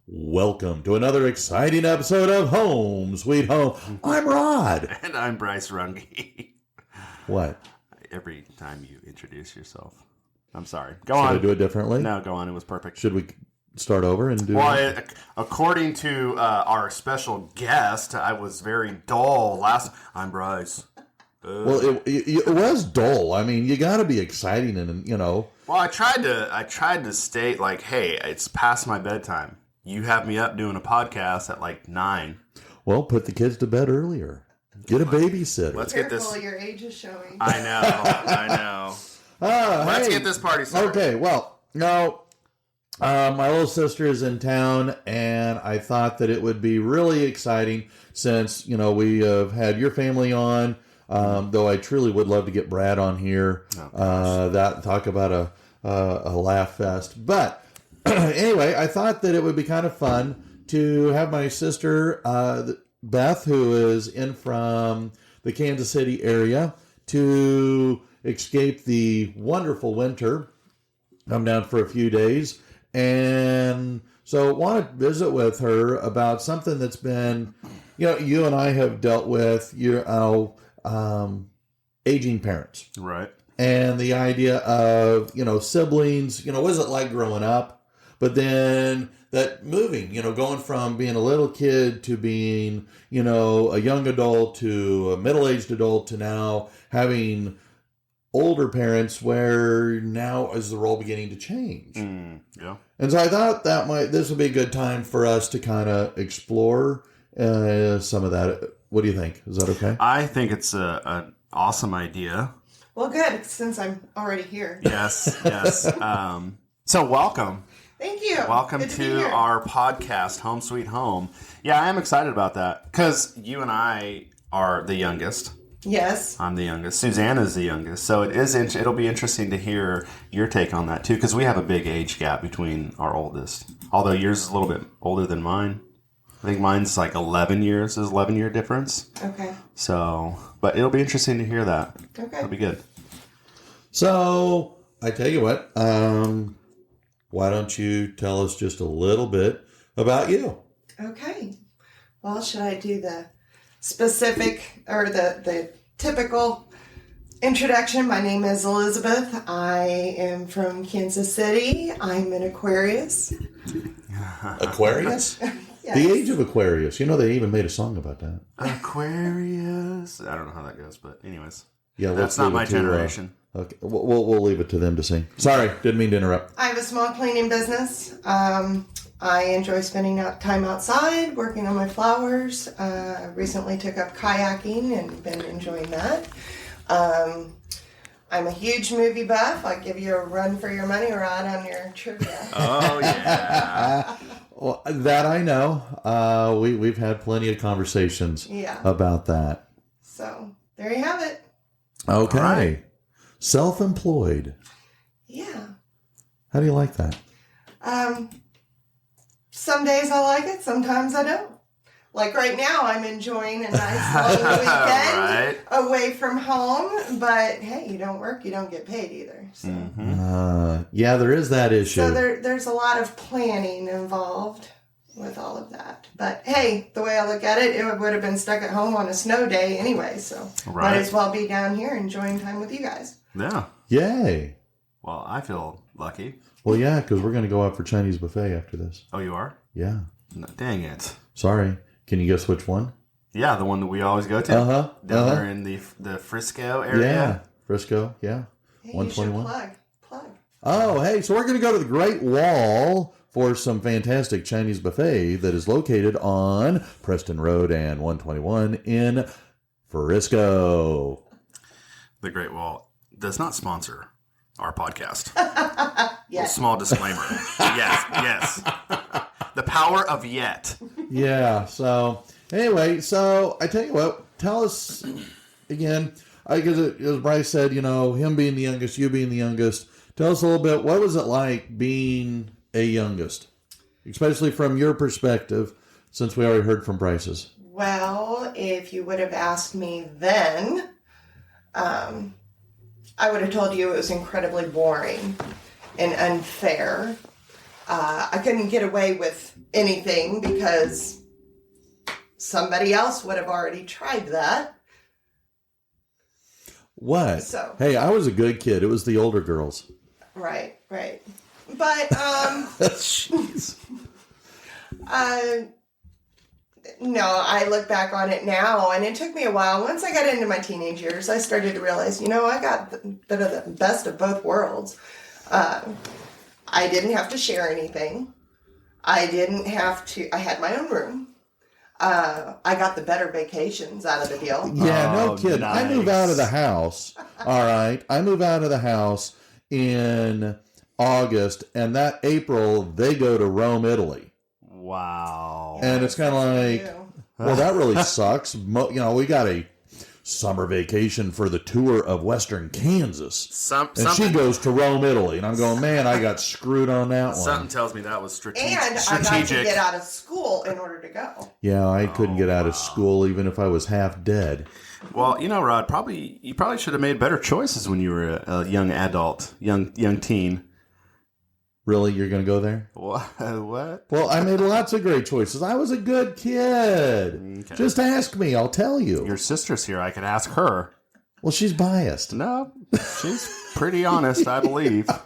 Welcome to another exciting episode of Home Sweet Home. I'm Rod. And I'm Bryce Runge. What? Every time you introduce yourself. I'm sorry. Go on. Should I do it differently? No, go on. It was perfect. Should we start over and do it? According to our special guest, I was very dull last... I'm Bryce. Well, it was dull. I mean, you got to be exciting and, you know. Well, I tried to state, like, hey, it's past my bedtime. You have me up doing a podcast at like 9. Well, put the kids to bed earlier. Get a babysitter. Let's Careful, get this. Your age is showing. I know. Let's get this party started. Okay, well, no, my little sister is in town, and I thought that it would be really exciting since, you know, we have had your family on, though I truly would love to get Brad on here, talk about a laugh fest. But anyway, I thought that it would be kind of fun to have my sister, Beth, who is in from the Kansas City area, to escape the wonderful winter, come down for a few days, and so want to visit with her about something that's been, you know, you and I have dealt with, aging parents. Right. And the idea of, you know, siblings, you know, what is it like growing up? But then that moving, you know, going from being a little kid to being, you know, a young adult to a middle-aged adult to now having older parents where now is the role beginning to change. Yeah. And so I thought this would be a good time for us to kind of explore some of that. What do you think? Is that okay? I think it's an awesome idea. Well, good, since I'm already here. Yes. So welcome. Thank you. Welcome to our podcast, Home Sweet Home. Yeah, I am excited about that because you and I are the youngest. Yes. I'm the youngest. Susanna's the youngest. So it'll be interesting to hear your take on that too, because we have a big age gap between our oldest. Although yours is a little bit older than mine. I think mine's like 11 years. Is 11-year difference. Okay. So, but it'll be interesting to hear that. Okay. It'll be good. So I tell you what, why don't you tell us just a little bit about you? Okay. Well, should I do the specific or the typical introduction? My name is Elizabeth. I am from Kansas City. I'm an Aquarius. Aquarius? Yes. The age of Aquarius. You know, they even made a song about that. Aquarius. I don't know how that goes, but anyways. Yeah, that's not my generation. Okay, we'll leave it to them to sing. Sorry, didn't mean to interrupt. I have a small cleaning business. I enjoy spending time outside, working on my flowers. Recently took up kayaking and been enjoying that. I'm a huge movie buff. I'll give you a run for your money, Rod, on your trivia. Oh, yeah. Well, that I know. We've had plenty of conversations about that. So, there you have it. Okay. Right. Self-employed. Yeah. How do you like that? Some days I like it, sometimes I don't. Like right now, I'm enjoying a nice long weekend away from home. But hey, you don't work, you don't get paid either. So. Yeah, there is that issue. So there's a lot of planning involved with all of that. But hey, the way I look at it, it would have been stuck at home on a snow day anyway. So might as well be down here enjoying time with you guys. Yeah. Yay. Well, I feel lucky. Well, yeah, because we're going to go out for Chinese buffet after this. Oh, you are? Yeah. No, dang it. Sorry. Can you guess which one? Yeah, the one that we always go to. Down there in the Frisco area. Yeah. Frisco, yeah. Hey, 121. You should plug. Oh, hey, so we're going to go to the Great Wall for some fantastic Chinese buffet that is located on Preston Road and 121 in Frisco. The Great Wall does not sponsor our podcast. Yes. Small disclaimer. Yes. The power of yet. Yeah, so anyway, so I tell you what, tell us again, because as Bryce said, you know, him being the youngest, you being the youngest, tell us a little bit, what was it like being a youngest? Especially from your perspective, since we already heard from Bryce's. Well, if you would have asked me then, I would have told you it was incredibly boring and unfair. I couldn't get away with anything because somebody else would have already tried that. What? So. Hey, I was a good kid. It was the older girls. Right. But, Jeez. no, I look back on it now, and it took me a while. Once I got into my teenage years, I started to realize, I got the best of both worlds. I didn't have to share anything. I had my own room. I got the better vacations out of the deal. Yeah, no kidding. Nice. I move out of the house. All right. I move out of the house in August, and that April, they go to Rome, Italy. Wow. And it's kind of like, well, that really sucks. We got a summer vacation for the tour of Western Kansas. And she goes to Rome, Italy. And I'm going, man, I got screwed on that one. Something tells me that was strategic. And I got to get out of school in order to go. Yeah, I couldn't get out of school even if I was half dead. Well, Rod, you probably should have made better choices when you were a young adult, young teen. Really? You're going to go there? What? Well, I made lots of great choices. I was a good kid. Okay. Just ask me. I'll tell you. Your sister's here. I could ask her. Well, she's biased. No, she's pretty honest, I believe. All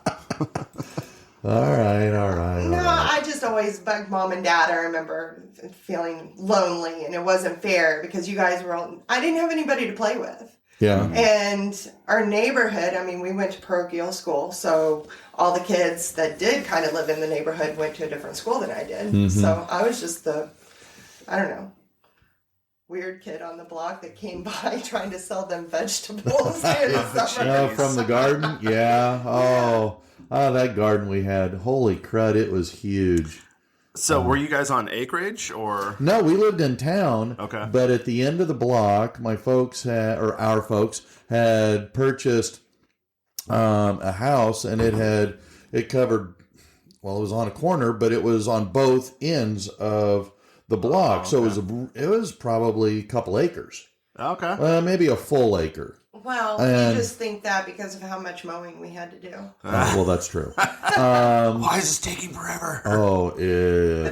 right. No, I just always bugged mom and dad. I remember feeling lonely, and it wasn't fair because you guys were all... I didn't have anybody to play with. Yeah. And our neighborhood, we went to parochial school, so all the kids that did kind of live in the neighborhood went to a different school than I did. Mm-hmm. So I was just weird kid on the block that came by trying to sell them vegetables. From the garden? Yeah. Oh, that garden we had. Holy crud, it was huge. So were you guys on acreage or? No, we lived in town. Okay. But at the end of the block, our folks had purchased a house, and it covered, well, it was on a corner, but it was on both ends of the block. Okay. So it was probably a couple acres. Okay. Maybe a full acre. Well, you just think that because of how much mowing we had to do. Well, that's true. Why is this taking forever? But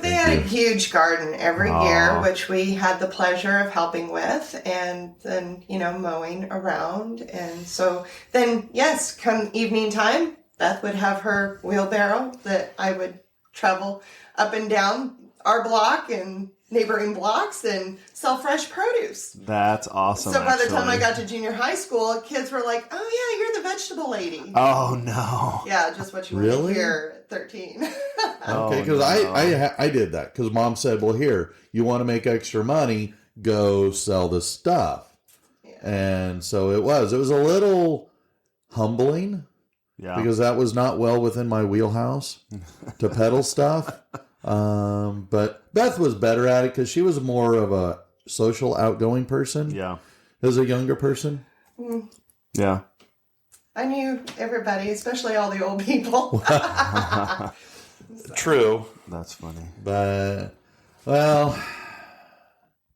they had a huge garden every year, which we had the pleasure of helping with, and then, mowing around. And so then, yes, come evening time, Beth would have her wheelbarrow that I would travel up and down our block and neighboring blocks and sell fresh produce. That's awesome. So by the time I got to junior high school, kids were like, "Oh yeah, you're the vegetable lady." Oh no. Yeah, just what you want to hear at 13. Okay, because I did that because mom said, "Well, here, you want to make extra money, go sell this stuff." Yeah. And so it was a little humbling. Yeah. Because that was not well within my wheelhouse to peddle stuff. But Beth was better at it because she was more of a social, outgoing person. Yeah. As a younger person. Yeah. I knew everybody, especially all the old people. True. That's funny. But, well,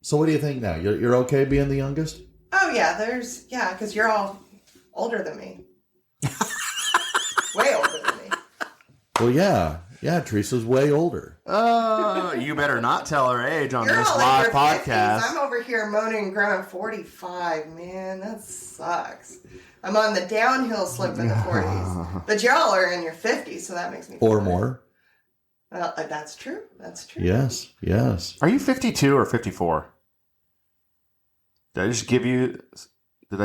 so what do you think now? You're okay being the youngest? Oh, yeah. Because you're all older than me. Way older than me. Well, yeah. Yeah, Teresa's way older. You better not tell her age on You're this all live in your 50s. podcast. I'm over here moaning and groaning 45. Man, that sucks. I'm on the downhill slope in the 40s. But y'all are in your 50s, so that makes me feel Or good. more. Well, that's true. That's true. Yes. Are you 52 or 54? Did I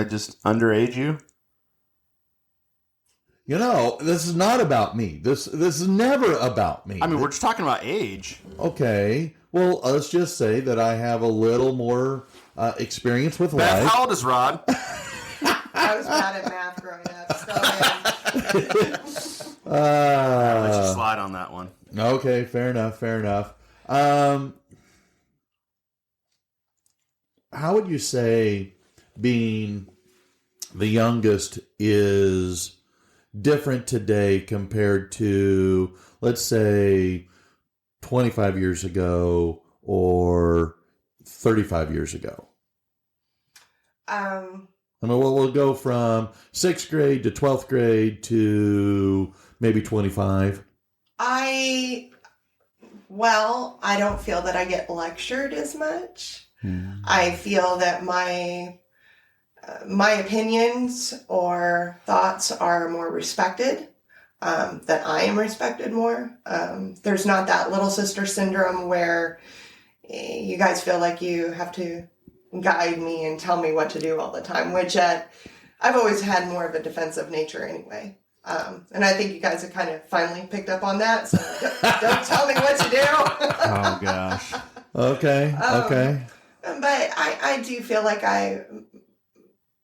just underage you? This is not about me. This is never about me. We're just talking about age. Okay. Well, let's just say that I have a little more experience with Beth, life. how old is Rod? I was bad at math growing up. So Let's just slide on that one. Okay, fair enough. How would you say being the youngest is different today compared to, let's say, 25 years ago or 35 years ago? Um, I mean, we'll go from 6th grade to 12th grade to maybe 25. I don't feel that I get lectured as much. I feel that my opinions or thoughts are more respected, that I am respected more. There's not that little sister syndrome where you guys feel like you have to guide me and tell me what to do all the time, which I've always had more of a defensive nature anyway. And I think you guys have kind of finally picked up on that, so don't tell me what to do. Oh, gosh. Okay. But I do feel like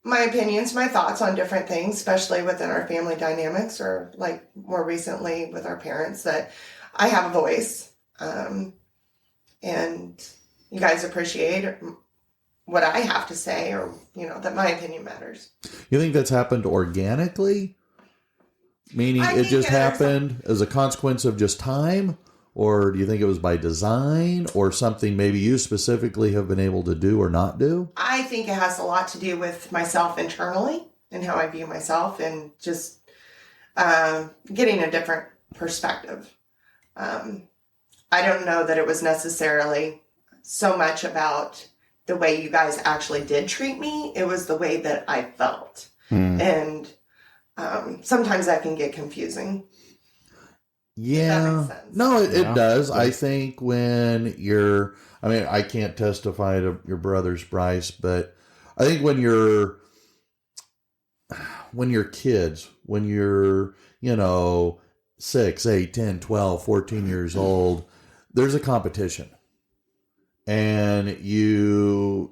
my opinions, my thoughts on different things, especially within our family dynamics, or like more recently with our parents, that I have a voice. And you guys appreciate what I have to say, or, that my opinion matters. You think that's happened organically? Meaning I it think just there's happened as a consequence of just time? Or do you think it was by design, or something maybe you specifically have been able to do or not do? I think it has a lot to do with myself internally and how I view myself, and just getting a different perspective. I don't know that it was necessarily so much about the way you guys actually did treat me. It was the way that I felt. And sometimes that can get confusing. Yeah. That makes sense. No, it Yeah. does. I think when I can't testify to your brother's Bryce, but I think when you're kids, when you're, 6, 8, 10, 12, 14 years old, there's a competition. And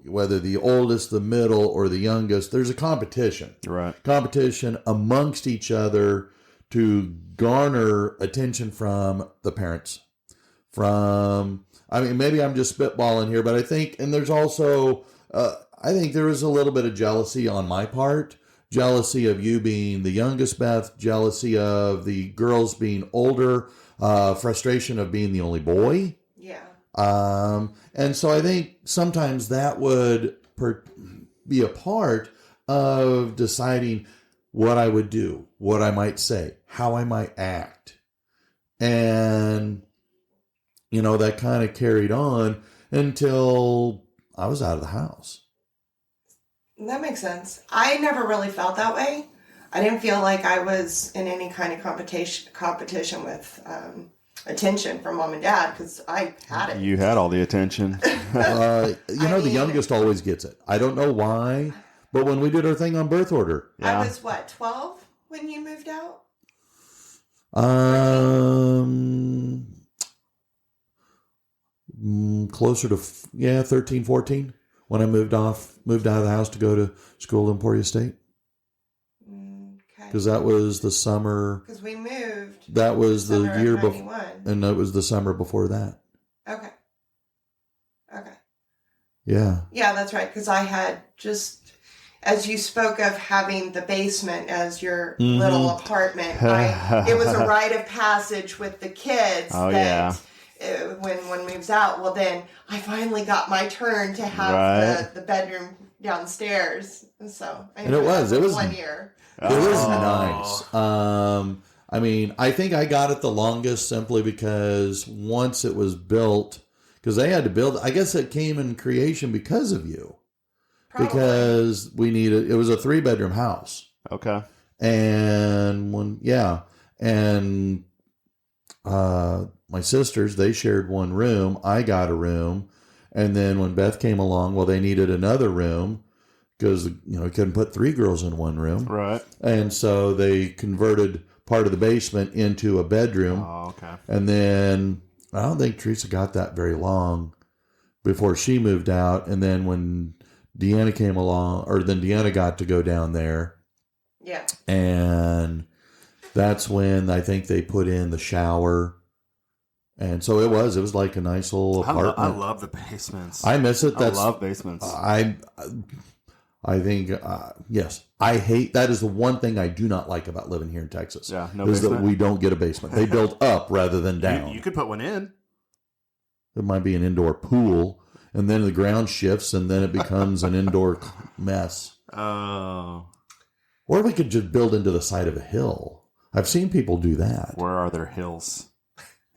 whether the oldest, the middle, or the youngest, there's a competition. Right. Competition amongst each other to garner attention from the parents. Maybe I'm just spitballing here, but I think, and there's also, I think there is a little bit of jealousy on my part. Jealousy of you being the youngest, Beth. Jealousy of the girls being older. Frustration of being the only boy. Yeah. And so I think sometimes that would be a part of deciding what I would do, what I might say, how I might act. And, that kind of carried on until I was out of the house. That makes sense. I never really felt that way. I didn't feel like I was in any kind of competition with attention from mom and dad, because I had it. You had all the attention. The youngest always gets it. I don't know why, but when we did our thing on birth order. Yeah. I was, 12 when you moved out? Closer to 13, 14 when I moved out of the house to go to school in Emporia State. Okay. Because that was the summer. Because we moved. That was the summer year of before, 91. and it was the summer before that. Okay. Yeah. Yeah, that's right. Because I had just, as you spoke of having the basement as your little apartment, it was a rite of passage with the kids. Oh, that when one moves out, well, then I finally got my turn to have the bedroom downstairs. And so, and it was 1 year. It was nice. I think I got it the longest simply because once it was built, because they had to build, I guess it came in creation because of you. Probably. Because it was a 3-bedroom house. Okay. And my sisters, they shared one room. I got a room. And then when Beth came along, they needed another room because, couldn't put 3 girls in one room. Right. And so they converted part of the basement into a bedroom. Oh, okay. And then I don't think Teresa got that very long before she moved out. And then when Deanna came along, then Deanna got to go down there. Yeah. And that's when I think they put in the shower. And so it was like a nice little apartment. I love the basements. I miss it. I love basements. I think, yes, I hate, that is the one thing I do not like about living here in Texas. Yeah, no is basement. that we don't get a basement. They build up rather than down. You could put one in. It might be an indoor pool. and then the ground shifts, and then it becomes an indoor mess. Oh. Or we could just build into the side of a hill. I've seen people do that. Where are there hills?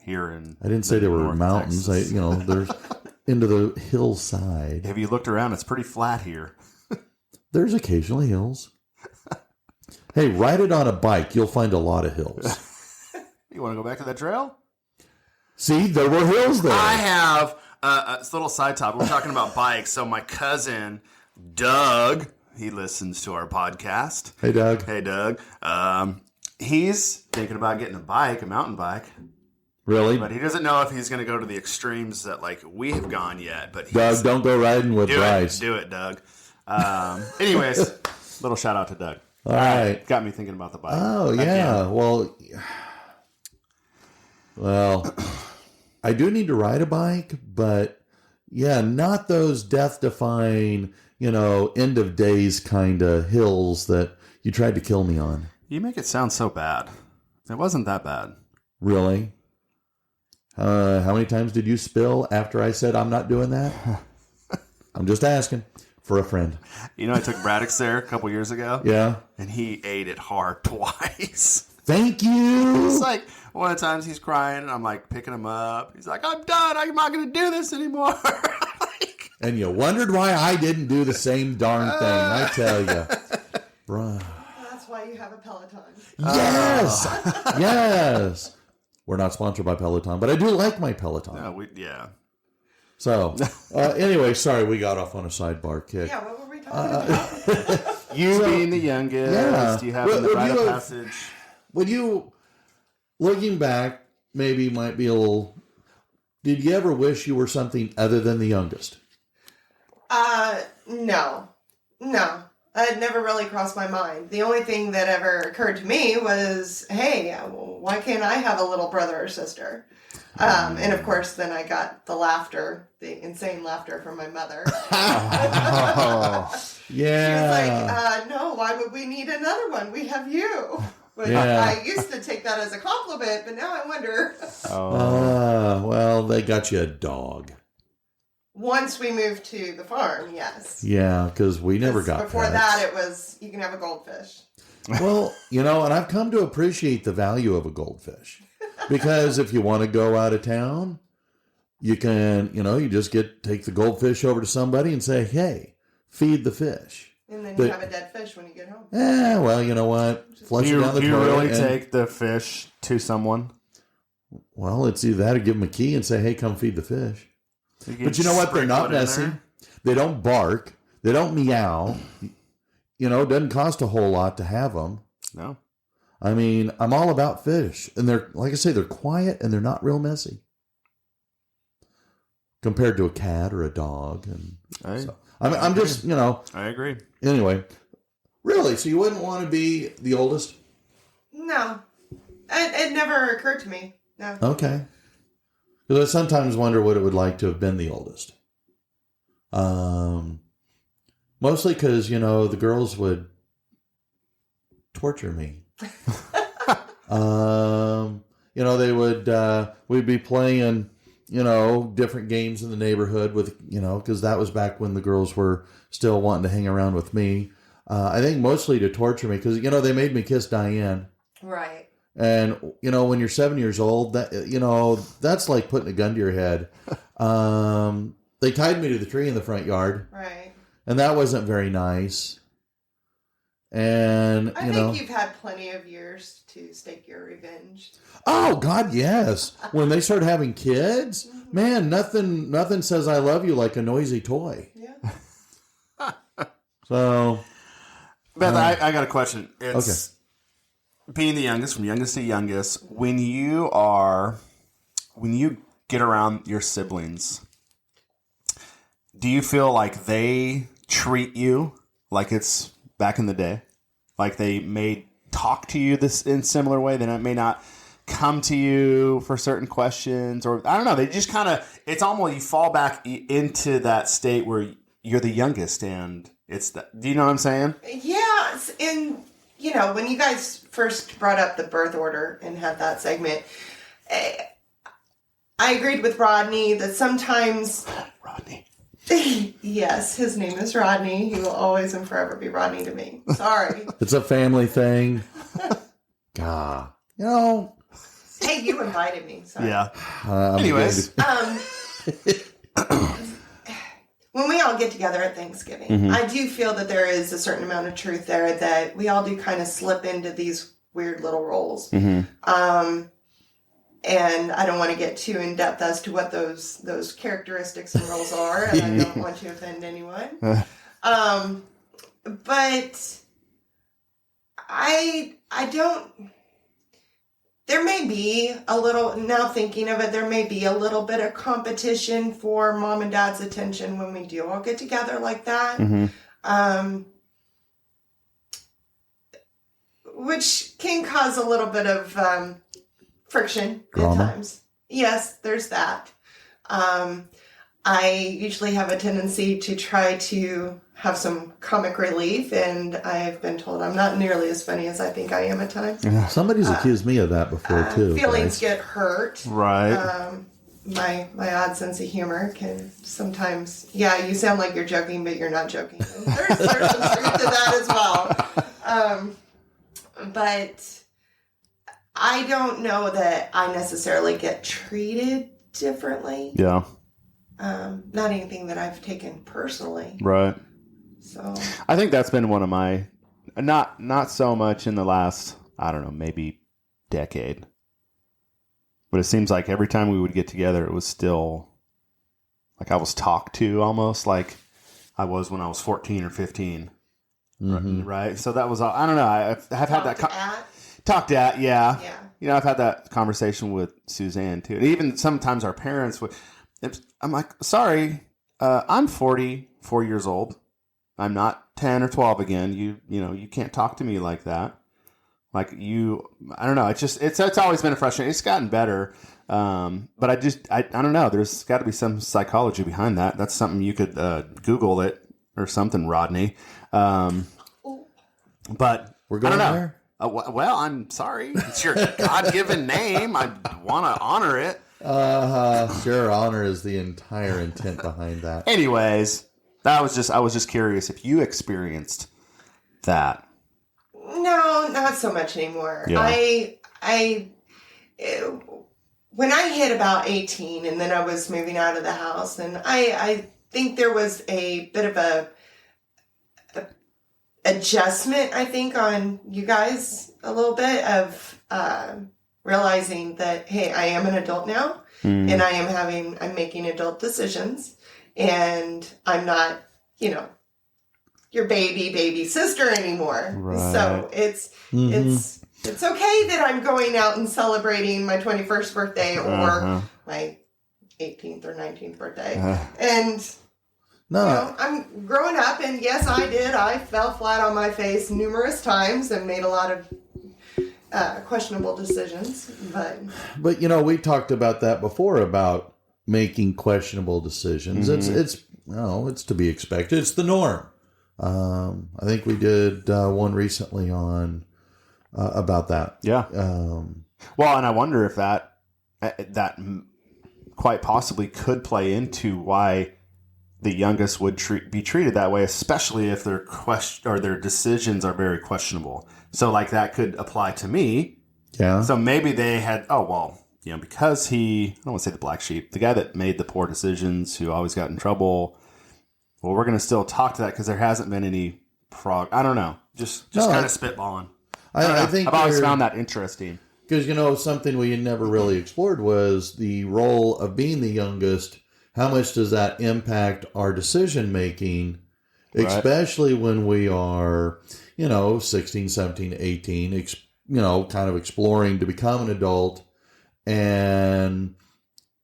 Here in I didn't say there were North mountains. Texas. There's into the hillside. Have you looked around? It's pretty flat here. There's occasionally hills. Hey, ride it on a bike. You'll find a lot of hills. You want to go back to that trail? See, there were hills there. I have a little side topic. We're talking about bikes. So my cousin, Doug, he listens to our podcast. Hey, Doug. Hey, Doug. He's thinking about getting a bike, a mountain bike. Really? But he doesn't know if he's going to go to the extremes that like we have gone yet. But Doug, don't go riding with Bryce. Do it, Doug. Anyways, little shout out to Doug. All right. Got me thinking about the bike. Oh, yeah. Well, I do need to ride a bike, but yeah, not those death-defying, end of days kind of hills that you tried to kill me on. You make it sound so bad. It wasn't that bad. Really? How many times did you spill after I said I'm not doing that? I'm just asking for a friend. I took Braddock's there a couple years ago. Yeah. And he ate it hard twice. Thank you. It's like one of the times he's crying and I'm like picking him up. He's like, I'm done. I'm not going to do this anymore. And you wondered why I didn't do the same darn thing. I tell you. Bruh. That's why you have a Peloton. Yes. Yes. We're not sponsored by Peloton, but I do like my Peloton. No, yeah. So, anyway, sorry, we got off on a sidebar kick. Yeah, what were we talking about? You being the youngest, Yeah. you having the rite of passage. Would you, looking back, maybe might be a little, did you ever wish you were something other than the youngest? No. It never really crossed my mind. The only thing that ever occurred to me was, hey, why can't I have a little brother or sister? And of course, then I got the insane laughter from my mother. Oh, yeah. She was like, no, why would we need another one? We have you. But Yeah. I used to take that as a compliment, but now I wonder. Well, they got you a dog. Once we moved to the farm, yes. Yeah, because we never got Before pets. that, it was, you can have a goldfish. Well, and I've come to appreciate the value of a goldfish. Because if you want to go out of town, you can, you just take the goldfish over to somebody and say, hey, feed the fish. And then you have a dead fish when you get home. Well, you know what? Flush it down the Do you toilet. really take the fish to someone? Well, it's either that or give them a key and say, hey, come feed the fish. But you know what? They're not messy. They don't bark. They don't meow. It doesn't cost a whole lot to have them. No. I mean, I'm all about fish. And they're, like I say, they're quiet and they're not real messy. Compared to a cat or a dog. And I'm just, I agree. Anyway. Really? So you wouldn't want to be the oldest? No. It never occurred to me. No. Okay. Because I sometimes wonder what it would like to have been the oldest. Mostly because, the girls would torture me. They would, we'd be playing, different games in the neighborhood with, because that was back when the girls were still wanting to hang around with me. I think mostly to torture me because, they made me kiss Diane. Right. And, when you're 7 years old, that, that's like putting a gun to your head. They tied me to the tree in the front yard. Right. And that wasn't very nice. And, I think you've had plenty of years to stake your revenge. Oh, God, yes. When they start having kids, man, nothing says I love you like a noisy toy. Yeah. So. Beth, I got a question. It's being the youngest, from youngest to youngest, when you get around your siblings, do you feel like they treat you like it's back in the day? Like they may talk to you this in similar way? They may not come to you for certain questions, or I don't know. They just kind of, it's almost, you fall back into that state where you're the youngest and it's that. Do you know what I'm saying? Yeah. And, when you guys first brought up the birth order and had that segment, I agreed with Rodney that sometimes Yes, his name is Rodney. He will always and forever be Rodney to me. Sorry. It's a family thing. God, Hey, you invited me. Sorry. Yeah. I'm Anyways. When we all get together at Thanksgiving, I do feel that there is a certain amount of truth there that we all do kind of slip into these weird little roles. And I don't want to get too in depth as to what those characteristics and roles are, and I don't want to offend anyone. But I don't. There may be a little, now thinking of it, there may be a little bit of competition for mom and dad's attention when we do all get together like that. Which can cause a little bit of friction Drama. at times. Yes, there's that. I usually have a tendency to try to have some comic relief, and I've been told I'm not nearly as funny as I think I am at times. Somebody's accused me of that before too. Feelings get hurt. Right. My odd sense of humor can sometimes, you sound like you're joking, but you're not joking. And there's some truth to that as well. But I don't know that I necessarily get treated differently. Yeah. Not anything that I've taken personally. Right. So I think that's been one of my, not so much in the last, I don't know, maybe decade. But it seems like every time we would get together, it was still like I was talked to almost like I was when I was 14 or 15. Right. So that was, I don't know. I've had that. Talked at, yeah. I've had that conversation with Suzanne too. And even sometimes our parents would, I'm like, sorry, I'm 44 years old. I'm not 10 or 12 again. You can't talk to me like that. Like I don't know. It's always been a frustration. It's gotten better. But I don't know. There's got to be some psychology behind that. That's something you could Google it or something, Rodney. But We're going there. Well, I'm sorry. It's your God-given name. I want to honor it. Sure. Honor is the entire intent behind that. Anyways, I was just curious if you experienced that. No, not so much anymore. Yeah. When I hit about 18 and then I was moving out of the house, and I think there was a bit of a adjustment, I think, on you guys a little bit of realizing that, hey, I am an adult now and I'm making adult decisions, and I'm not, your baby sister anymore. Right. So it's okay that I'm going out and celebrating my 21st birthday or my 18th or 19th birthday. And No. I'm growing up, and yes, I did. I fell flat on my face numerous times and made a lot of questionable decisions. But we talked about that before about making questionable decisions. It's to be expected. It's the norm. I think we did one recently on about that. Yeah. Well, and I wonder if that quite possibly could play into why the youngest would be treated that way, especially if their their decisions are very questionable. So, like, that could apply to me. Yeah. So maybe they had, because I don't want to say the black sheep, the guy that made the poor decisions, who always got in trouble. Well, we're going to still talk to that because there hasn't been any I don't know. Just kind of spitballing. I think I've always found that interesting. Because, something we never really explored was the role of being the youngest. How much does that impact our decision making, especially when we are, 16, 17, 18, kind of exploring to become an adult, and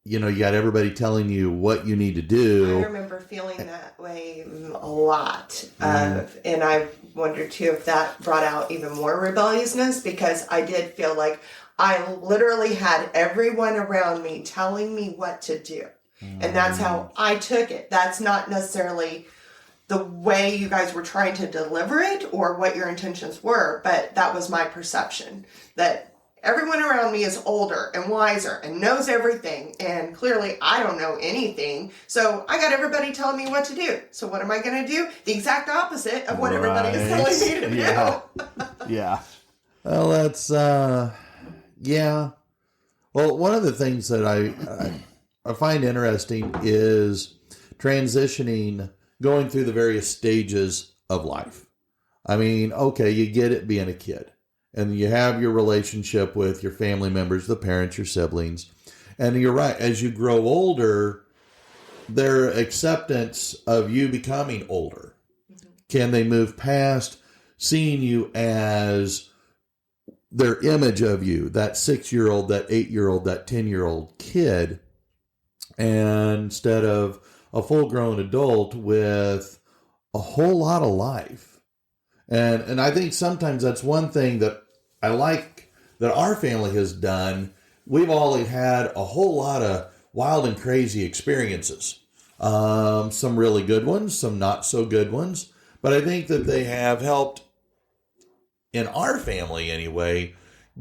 you got everybody telling you what you need to do. I remember feeling that way a lot. And I wondered, too, if that brought out even more rebelliousness, because I did feel like I literally had everyone around me telling me what to do. And that's how I took it. That's not necessarily the way you guys were trying to deliver it or what your intentions were, but that was my perception, that everyone around me is older and wiser and knows everything. And clearly I don't know anything. So I got everybody telling me what to do. So what am I going to do? The exact opposite of what everybody is telling me to do. Yeah. Well, that's, yeah. Well, one of the things that I find interesting is transitioning, going through the various stages of life. I mean, okay, you get it being a kid, and you have your relationship with your family members, the parents, your siblings. And you're right, as you grow older, their acceptance of you becoming older. Mm-hmm. Can they move past seeing you as their image of you, that 6-year-old, that 8-year-old, that 10-year-old kid, and instead of a full-grown adult with a whole lot of life? And I think sometimes that's one thing that I like that our family has done. We've all had a whole lot of wild and crazy experiences. Some really good ones, some not so good ones. But I think that they have helped, in our family anyway,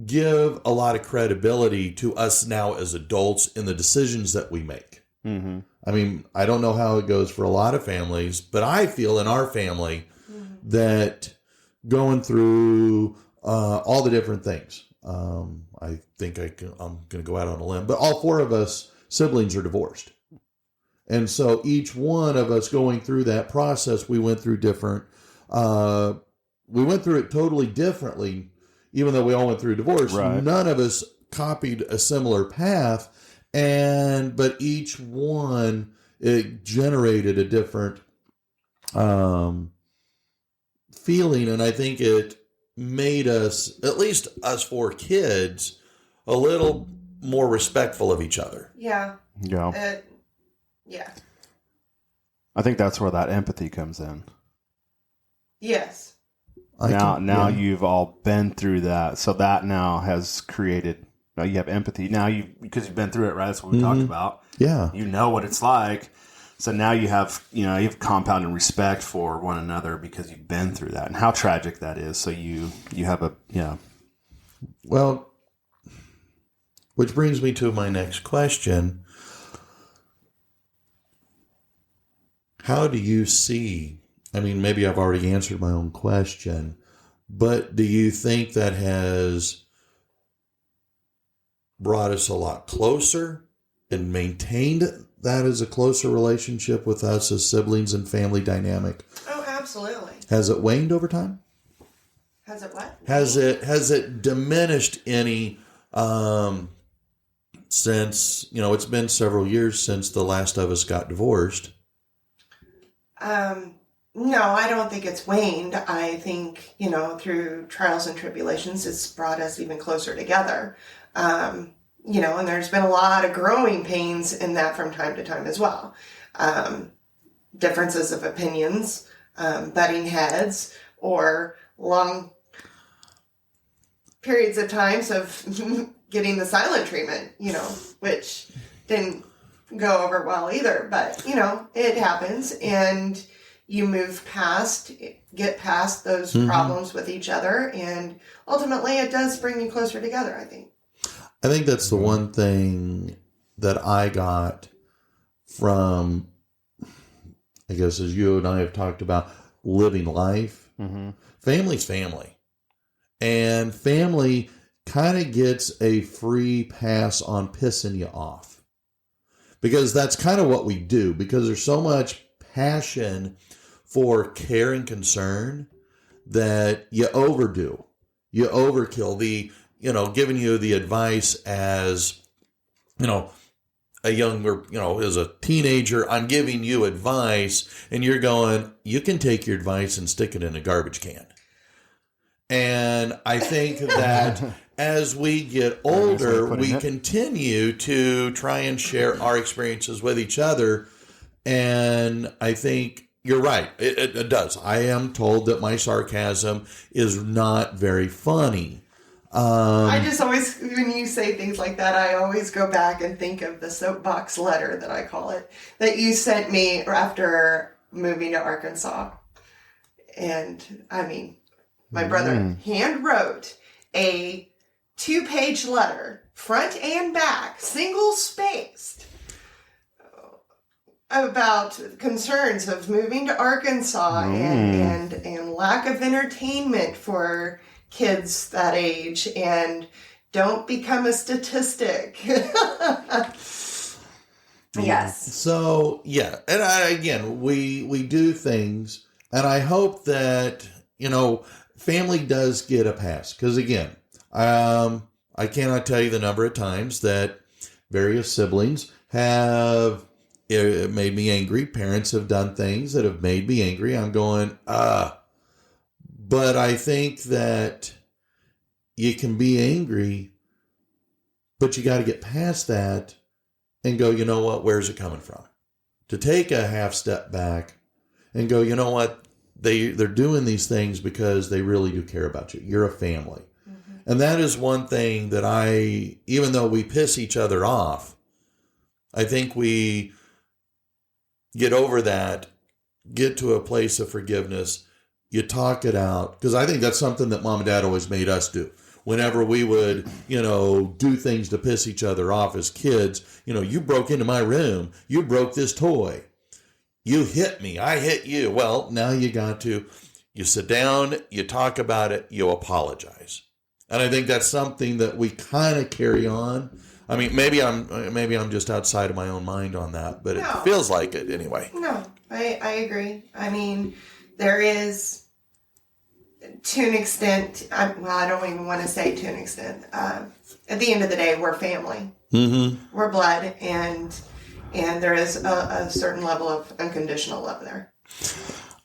give a lot of credibility to us now as adults in the decisions that we make. Mm-hmm. I mean, I don't know how it goes for a lot of families, but I feel in our family that going through all the different things, I think I'm going to go out on a limb, but all 4 of us siblings are divorced. And so each one of us going through that process, we went through different, we went through it totally differently, even though we all went through divorce. Right. None of us copied a similar path, but each one, it generated a different feeling, and I think it made us, at least us 4 kids, a little more respectful of each other. Yeah. Yeah. Yeah. I think that's where that empathy comes in. Yes. Now you've all been through that, so that now has created. Now you have empathy. Now because you've been through it, right? That's what we talked about. Yeah, you know what it's like. So now you have compounded respect for one another because you've been through that and how tragic that is. So you have a Well, which brings me to my next question. How do you see? I mean, maybe I've already answered my own question, but do you think that has brought us a lot closer and maintained that as a closer relationship with us as siblings and family dynamic? Oh, absolutely. Has it waned over time? Has it what? Has it diminished any since, it's been several years since the last of us got divorced? No, I don't think it's waned. I think, through trials and tribulations, it's brought us even closer together. And there's been a lot of growing pains in that from time to time as well. Differences of opinions, butting heads, or long periods of times of getting the silent treatment, which didn't go over well either. But, it happens, and you get past those problems with each other, and ultimately it does bring you closer together, I think. I think that's the one thing that I got from, I guess, as you and I have talked about, living life. Mm-hmm. Family's family. And family kind of gets a free pass on pissing you off. Because that's kind of what we do. Because there's so much passion for care and concern that you overdo. You overkill. Giving you the advice as, a younger, as a teenager, I'm giving you advice, and you're going, you can take your advice and stick it in a garbage can. And I think that as we get older, we continue to try and share our experiences with each other. And I think you're right. It does. I am told that my sarcasm is not very funny. I just always, when you say things like that, I always go back and think of the soapbox letter, that I call it, that you sent me after moving to Arkansas. And I mean, my brother hand wrote a 2-page letter, front and back, single spaced, about concerns of moving to Arkansas and lack of entertainment for kids that age, and don't become a statistic. Yes. So, yeah. And again, we do things, and I hope that, family does get a pass. Because, again, I cannot tell you the number of times that various siblings have made me angry. Parents have done things that have made me angry. I'm going, But I think that you can be angry, but you got to get past that and go, you know what, where's it coming from? To take a half step back and go, you know what, they're doing these things because they really do care about you. You're a family. Mm-hmm. And that is one thing that even though we piss each other off, I think we get over that, get to a place of forgiveness, you talk it out. Because I think that's something that mom and dad always made us do. Whenever we would, do things to piss each other off as kids, you broke into my room, you broke this toy, you hit me, I hit you. Well, now you sit down, you talk about it, you apologize. And I think that's something that we kind of carry on. I mean, maybe I'm just outside of my own mind on that, but it feels like it anyway. No, I agree. I mean, there is, to an extent, I don't even want to say to an extent. At the end of the day, we're family. Mm-hmm. We're blood, and there is a certain level of unconditional love there.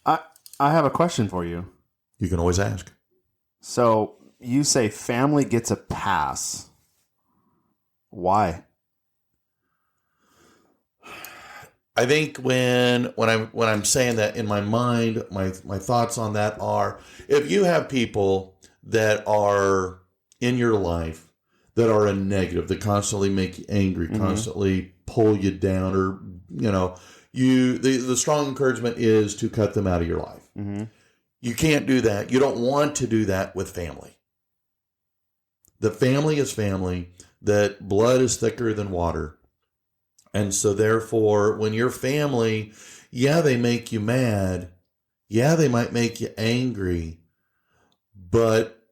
I have a question for you. You can always ask. So you say family gets a pass. Why? I think when I'm saying that in my mind, my thoughts on that are, if you have people that are in your life that are a negative, that constantly make you angry, constantly pull you down, or the strong encouragement is to cut them out of your life. Mm-hmm. You can't do that. You don't want to do that with family. The family is family. That blood is thicker than water. And so therefore, when your family, they make you mad. Yeah, they might make you angry, but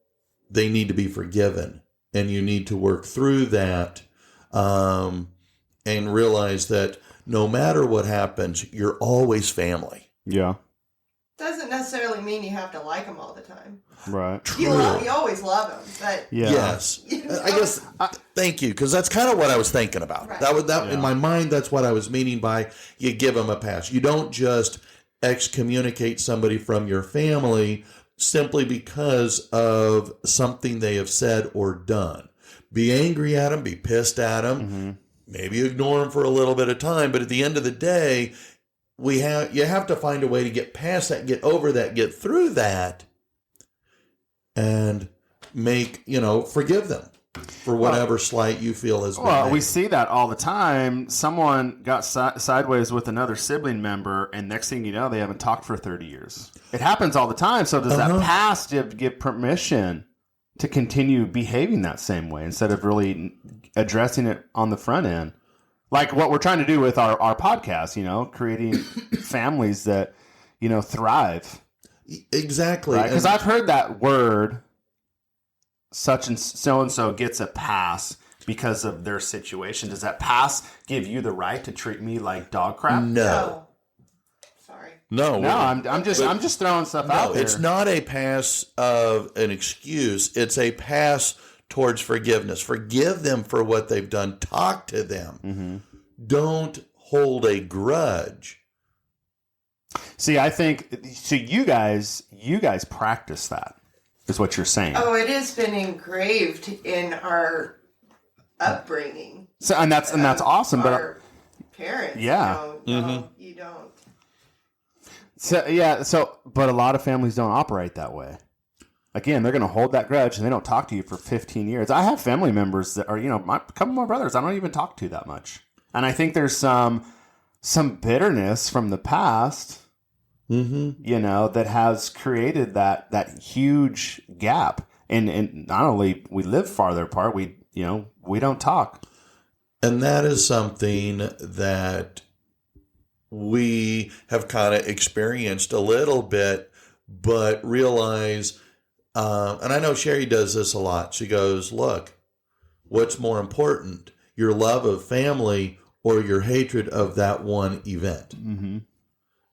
they need to be forgiven. And you need to work through that and realize that no matter what happens, you're always family. Yeah. Doesn't necessarily mean you have to like them all the time. Right. You always love them, but yes. I guess. Thank you, because that's kind of what I was thinking about. Right. In my mind, that's what I was meaning by you give them a pass. You don't just excommunicate somebody from your family simply because of something they have said or done. Be angry at them, be pissed at them, maybe ignore them for a little bit of time, but at the end of the day, you have to find a way to get past that, get over that, get through that, and forgive them for whatever slight you feel has been made. We see that all the time. Someone got sideways with another sibling member, and next thing you know, they haven't talked for 30 years. It happens all the time. So does that past give permission to continue behaving that same way instead of really addressing it on the front end? Like what we're trying to do with our podcast, creating families that, thrive. Exactly. Because I've heard that word, such and so gets a pass because of their situation. Does that pass give you the right to treat me like dog crap? No. Sorry. No. I'm just throwing stuff out there. It's not a pass of an excuse. It's a pass towards forgiveness. Forgive them for what they've done. Talk to them. Mm-hmm. Don't hold a grudge. See, I think you guys practice that, is what you're saying. Oh, it has been engraved in our upbringing. So, and that's awesome. But our parents, you don't. So but a lot of families don't operate that way. Again, they're going to hold that grudge and they don't talk to you for 15 years. I have family members that are, a couple of my brothers I don't even talk to that much. And I think there's some bitterness from the past, that has created that huge gap. And not only we live farther apart, we don't talk. And that is something that we have kind of experienced a little bit, but realize, and I know Sherry does this a lot. She goes, look, what's more important, your love of family or your hatred of that one event? Mm-hmm.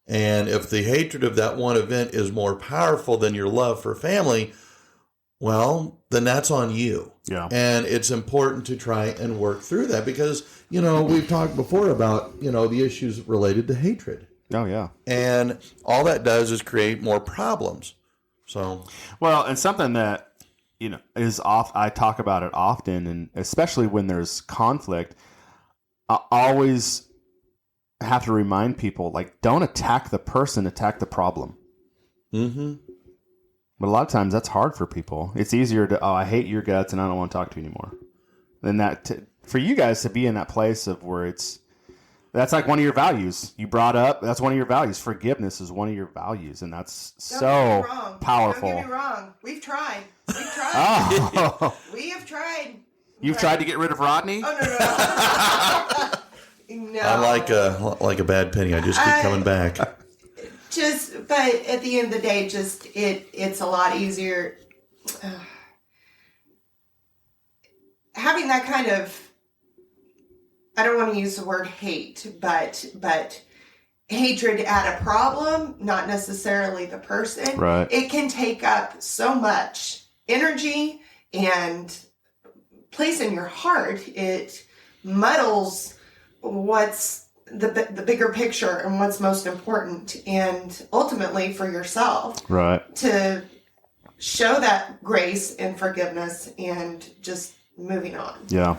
And if the hatred of that one event is more powerful than your love for family, well, then that's on you. Yeah. And it's important to try and work through that because, we've talked before about, the issues related to hatred. Oh, yeah. And all that does is create more problems. So, well, and something that, is off, I talk about it often, and especially when there's conflict, I always have to remind people, like, don't attack the person, attack the problem. mm-hmm. But a lot of times that's hard for people. It's easier to, I hate your guts and I don't want to talk to you anymore. Than that, for you guys to be in that place of where that's like one of your values. You brought up, that's one of your values. Forgiveness is one of your values. And that's so powerful. Don't get me wrong. We've tried. Oh. We have tried. You've tried to get rid of Rodney? Oh, no. No. I'm like a bad penny. I just keep coming back. But at the end of the day, it's a lot easier having that kind of, I don't want to use the word hate, but hatred at a problem, not necessarily the person. Right. It can take up so much energy and place in your heart. It muddles what's the bigger picture and what's most important, and ultimately for yourself, right, to show that grace and forgiveness and just moving on. Yeah.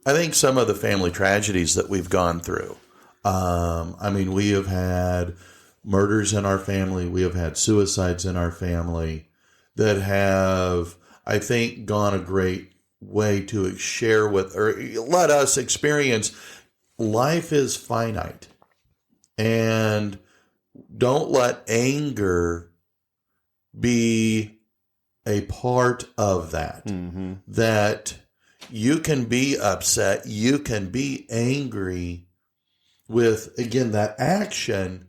I think some of the family tragedies that we've gone through, we have had murders in our family, we have had suicides in our family that have, I think, gone a great way to share with, or let us experience, life is finite, and don't let anger be a part of that. Mm-hmm. That you can be upset, you can be angry with, again, that action,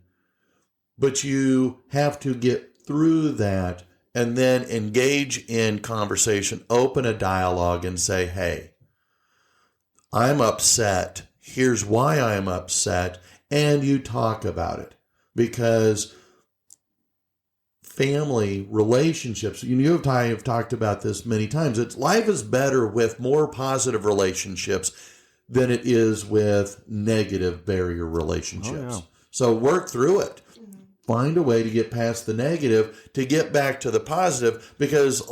but you have to get through that and then engage in conversation, open a dialogue and say, hey, I'm upset. Here's why I'm upset. And you talk about it, because family relationships, you and I have talked about this many times. Life is better with more positive relationships than it is with negative barrier relationships. Oh, yeah. So work through it. Find a way to get past the negative to get back to the positive, because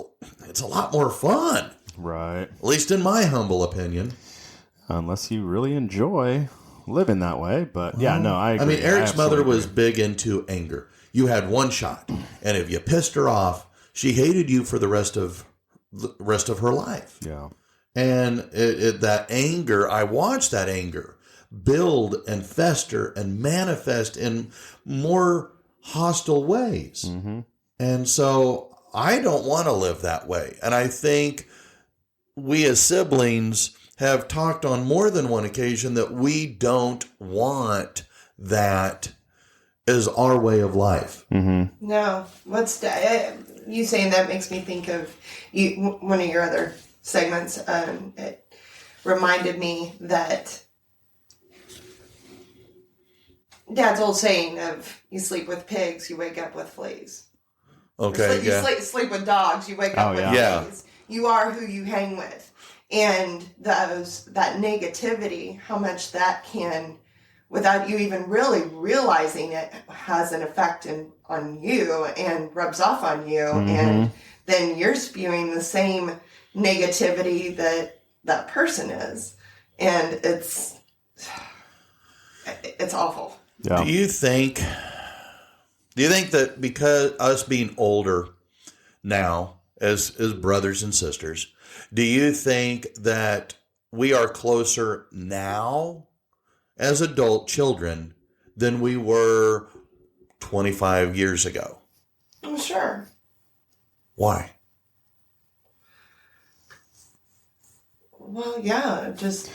it's a lot more fun. Right. At least in my humble opinion. Unless you really enjoy living that way. But yeah, no, I agree. Eric's mother was big into anger. You had one shot, and if you pissed her off, she hated you for the rest of her life. Yeah. And that anger, I watched that anger build and fester and manifest in more hostile ways. Mm-hmm. And so I don't want to live that way. And I think we as siblings have talked on more than one occasion that we don't want that as our way of life. Mm-hmm. No. You saying that makes me think of one of your other segments. It reminded me that Dad's old saying of, you sleep with pigs, you wake up with fleas. Okay, You sleep with dogs, you wake up with fleas. You are who you hang with. And that negativity, how much that can, without you even really realizing it, has an effect on you and rubs off on you. Mm-hmm. And then you're spewing the same negativity that person is. And it's awful. Yeah. Do you think that because us being older now as brothers and sisters, do you think that we are closer now as adult children than we were 25 years ago? I'm sure. Why? Well, yeah, just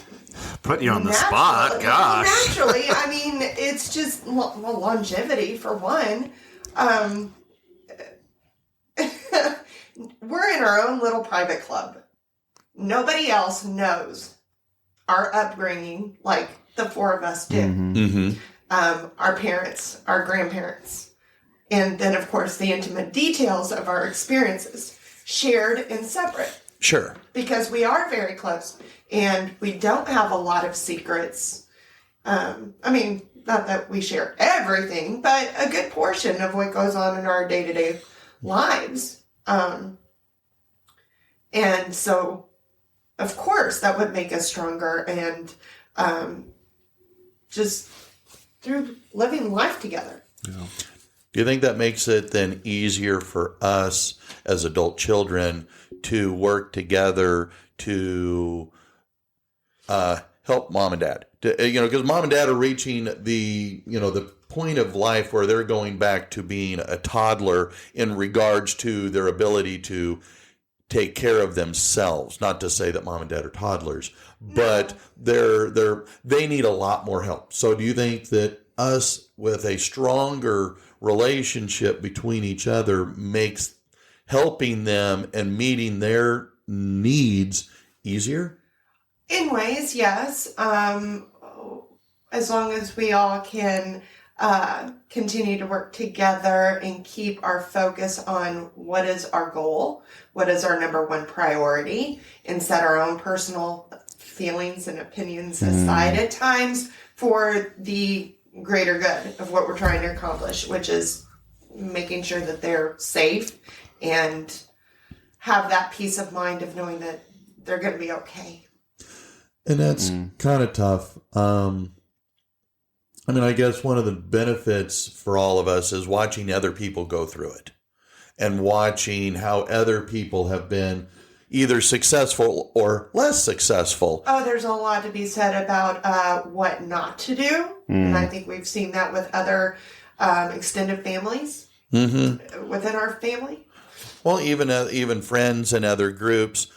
Putting you on the spot, gosh. naturally. I mean, it's just longevity for one. We're in our own little private club. Nobody else knows our upbringing like the four of us do. Mm-hmm. Our parents, our grandparents, and then, of course, the intimate details of our experiences, shared and separate. Sure. Because we are very close, and we don't have a lot of secrets. I mean, not that we share everything, but a good portion of what goes on in our day-to-day lives. And so, of course, that would make us stronger, and just through living life together. Yeah. Do you think that makes it then easier for us as adult children to work together to help mom and dad? Because mom and dad are reaching the point of life where they're going back to being a toddler in regards to their ability to take care of themselves. Not to say that mom and dad are toddlers, but they need a lot more help. So do you think that us with a stronger relationship between each other makes helping them and meeting their needs easier? In ways, yes. As long as we all can continue to work together and keep our focus on what is our goal, what is our number one priority, and set our own personal feelings and opinions aside at times for the greater good of what we're trying to accomplish, which is making sure that they're safe and have that peace of mind of knowing that they're going to be okay. And that's kind of tough. I mean, I guess one of the benefits for all of us is watching other people go through it and watching how other people have been either successful or less successful. Oh, there's a lot to be said about what not to do. And I think we've seen that with other extended families within our family. Well, even friends and other groups,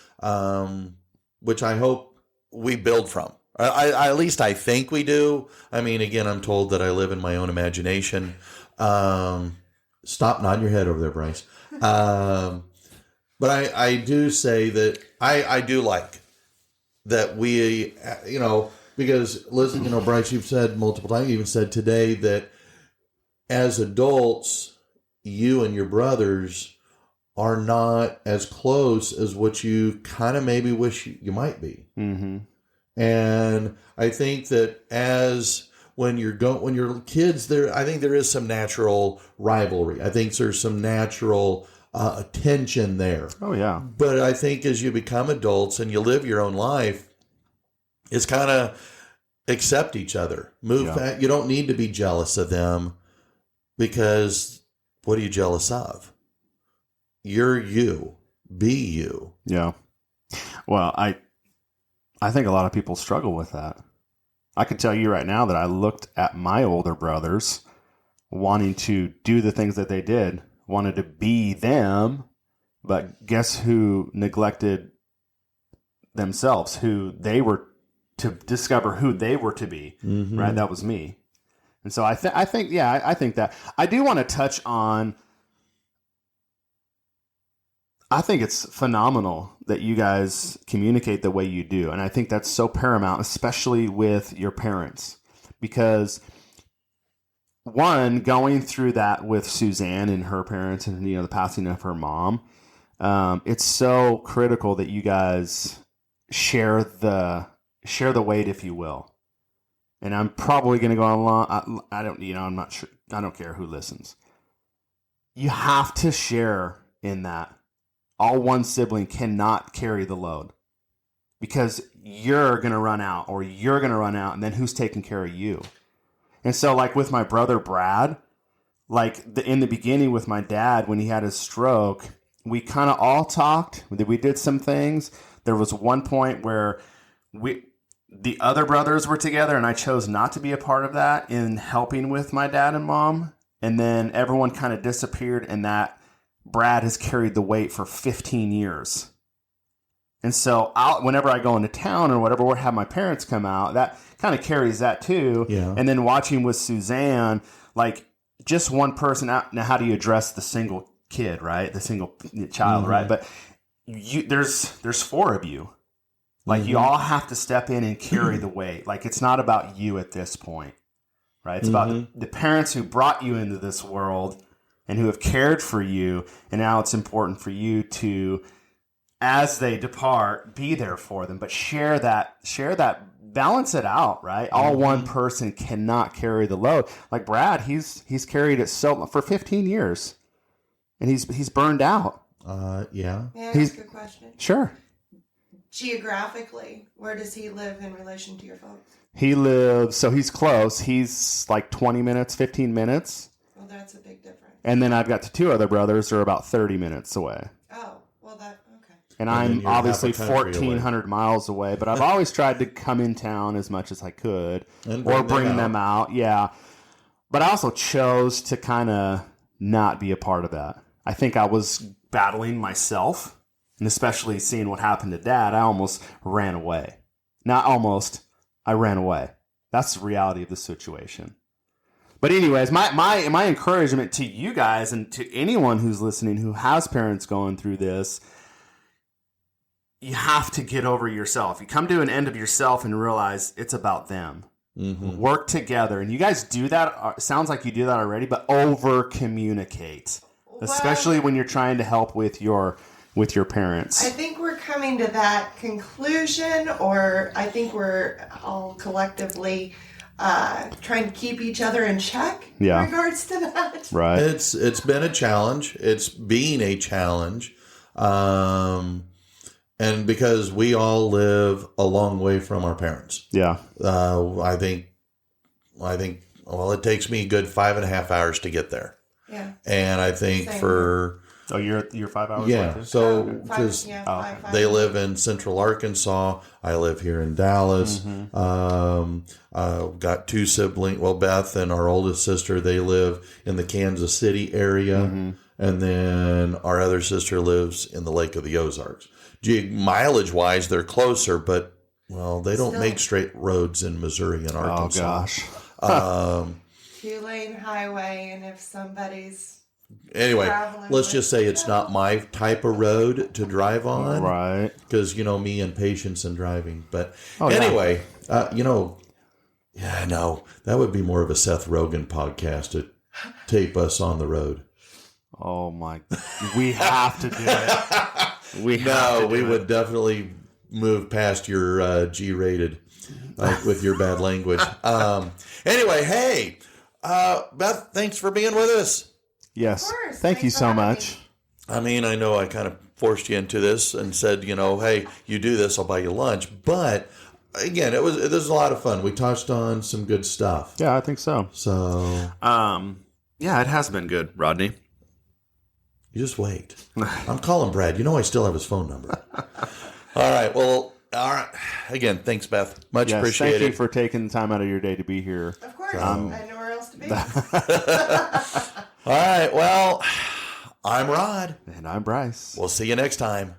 which I hope we build from. At least I think we do. I mean, again, I'm told that I live in my own imagination. Stop nodding your head over there, Bryce. But I do say that I do like that we, because listen, Bryce, you've said multiple times, you even said today that as adults, you and your brothers are not as close as what you kind of maybe wish you might be. Mm-hmm. And I think that when you're kids, I think there is some natural rivalry. I think there's some natural tension there. Oh yeah. But I think as you become adults and you live your own life, it's kind of accept each other. You don't need to be jealous of them, because what are you jealous of? You're you. Be you. Yeah. Well, I think a lot of people struggle with that. I can tell you right now that I looked at my older brothers wanting to do the things that they did, wanted to be them, but guess who neglected themselves, who they were to discover who they were to be, right? That was me. And so I think that I do want to touch on, I think it's phenomenal that you guys communicate the way you do. And I think that's so paramount, especially with your parents, because one, going through that with Suzanne and her parents and, the passing of her mom, it's so critical that you guys share the weight, if you will. And I'm probably going to go on I'm not sure. I don't care who listens. You have to share in that. All one sibling cannot carry the load, because you're going to run out, and then who's taking care of you? And so, like with my brother Brad, in the beginning with my dad, when he had his stroke, we kind of all talked. We did some things. There was one point where the other brothers were together, and I chose not to be a part of that in helping with my dad and mom. And then everyone kind of disappeared, and that Brad has carried the weight for 15 years. And so whenever I go into town or whatever, or have my parents come out, that kind of carries that too. Yeah. And then watching with Suzanne, like just one person out. Now, how do you address the single kid, right? The single child, right? But there's 4 of you. Like you all have to step in and carry the weight. Like it's not about you at this point, right? It's about the parents who brought you into this world and who have cared for you. And now it's important for you to, as they depart, be there for them, but share that, balance it out, right? All one person cannot carry the load. Like Brad, he's carried it for 15 years, and he's burned out. Yeah. Yeah, that's a good question. Sure. Geographically, where does he live in relation to your folks? He's close. He's like 20 minutes, 15 minutes. Well, that's a big difference. And then I've got the 2 other brothers who are about 30 minutes away. Oh, well, okay. And then I'm you're obviously half a country 1,400 miles away, but I've always tried to come in town as much as I could And or bring bring them them out. Yeah. But I also chose to kind of not be a part of that. I think I was battling myself, and especially seeing what happened to Dad, I almost ran away. Not almost, I ran away. That's the reality of the situation. But anyways, my encouragement to you guys and to anyone who's listening who has parents going through this, you have to get over yourself. You come to an end of yourself and realize it's about them. Work together. And you guys do that. Sounds like you do that already, but over communicate, especially when you're trying to help with your parents. I think we're coming to that conclusion, or I think we're all collectively trying to keep each other in check in regards to that. Right. It's been a challenge. It's being a challenge. And because we all live a long way from our parents. Yeah. I think, it takes me a good 5.5 hours to get there. Yeah. And I think Same. Oh, you're 5 hours yeah. away? So, because five. they live in Central Arkansas, I live here in Dallas. Got 2 siblings. Well, Beth and our oldest sister, they live in the Kansas City area. And then our other sister lives in the Lake of the Ozarks. Mileage wise, they're closer, but they don't make straight roads in Missouri and Arkansas. Oh gosh. 2-lane highway, and if somebody's Anyway, traveling let's with- just say it's not my type of road to drive on. Right. Because, me and patience and driving. But yeah. anyway, that would be more of a Seth Rogen podcast to tape us on the road. Oh my, we have to do it. We would definitely move past your G-rated, with your bad language. Anyway, hey, Beth, thanks for being with us. Yes. Of course. Thank you Thanks for so having much. me. I know I kind of forced you into this and said, hey, you do this, I'll buy you lunch. But again, it was a lot of fun. We touched on some good stuff. Yeah, I think so. So, yeah, it has been good, Rodney. you just wait. I'm calling Brad. I still have his phone number. All right. Well, all right. Again, thanks, Beth. Much appreciated. Thank you for taking the time out of your day to be here. Of course. I had nowhere else to be. All right. Well, I'm Rod. And I'm Bryce. We'll see you next time.